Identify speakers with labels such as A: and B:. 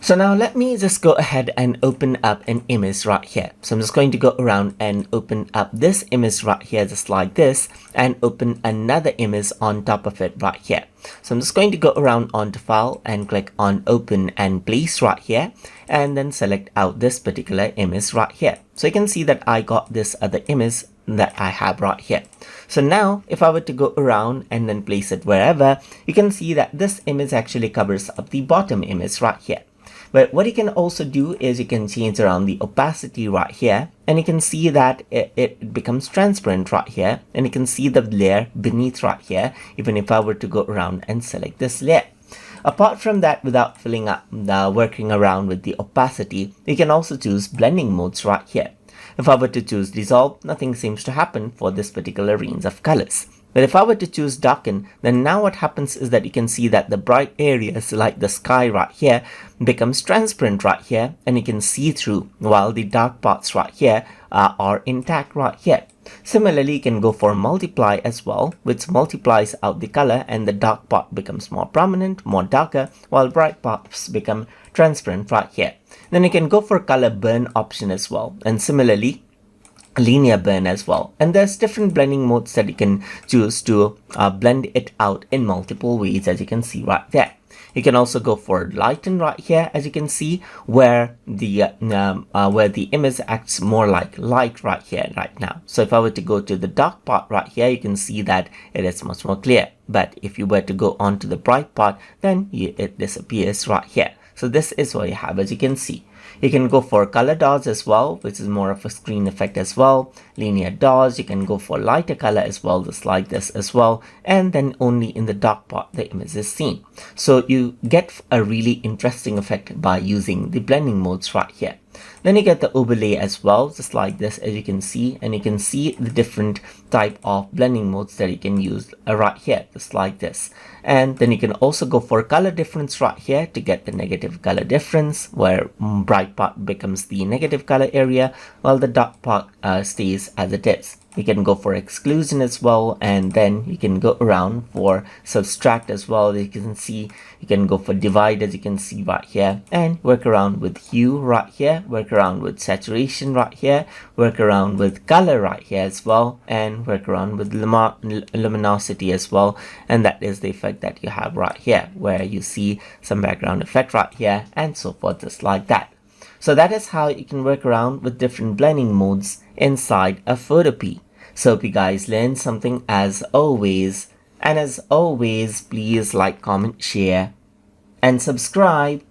A: So now let me just go ahead and open up an image right here. So I'm just going to go around and open up this image right here just like this and open another image on top of it right here. So I'm just going to go around onto file and click on open and place right here and then select out this particular image right here. So you can see that I got this other image that I have right here. So now if I were to go around and then place it wherever, you can see that this image actually covers up the bottom image right here. But what you can also do is you can change around the opacity right here, and you can see that it becomes transparent right here, and you can see the layer beneath right here even if I were to go around and select this layer. Apart from that, without filling up working around with the opacity, you can also choose blending modes right here. If I were to choose dissolve, nothing seems to happen for this particular range of colors. But if I were to choose darken, then now what happens is that you can see that the bright areas like the sky right here becomes transparent right here, and you can see through, while the dark parts right here are intact right here. Similarly, you can go for multiply as well, which multiplies out the color and the dark part becomes more prominent, more darker, while bright parts become transparent right here. Then you can go for color burn option as well, and similarly linear burn as well. And there's different blending modes that you can choose to blend it out in multiple ways, as you can see right there. You can also go for lighten right here, as you can see, where the image acts more like light right here right now. So if I were to go to the dark part right here, you can see that it is much more clear. But if you were to go on to the bright part, then it disappears right here. So this is what you have, as you can see. You can go for color dodge as well, which is more of a screen effect as well. Linear dodge, you can go for lighter color as well, just like this as well. And then only in the dark part the image is seen. So you get a really interesting effect by using the blending modes right here. Then you get the overlay as well, just like this, as you can see, and you can see the different type of blending modes that you can use right here, just like this. And then you can also go for color difference right here to get the negative color difference, where bright part becomes the negative color area while the dark part stays as it is. You can go for exclusion as well, and then you can go around for subtract as well. As you can see, you can go for divide, as you can see right here, and work around with hue right here, work around with saturation right here, work around with color right here as well, and work around with luminosity as well. And that is the effect that you have right here, where you see some background effect right here and so forth, just like that. So that is how you can work around with different blending modes inside a Photopea. So hope you guys learned something as always. And as always, please like, comment, share, and subscribe.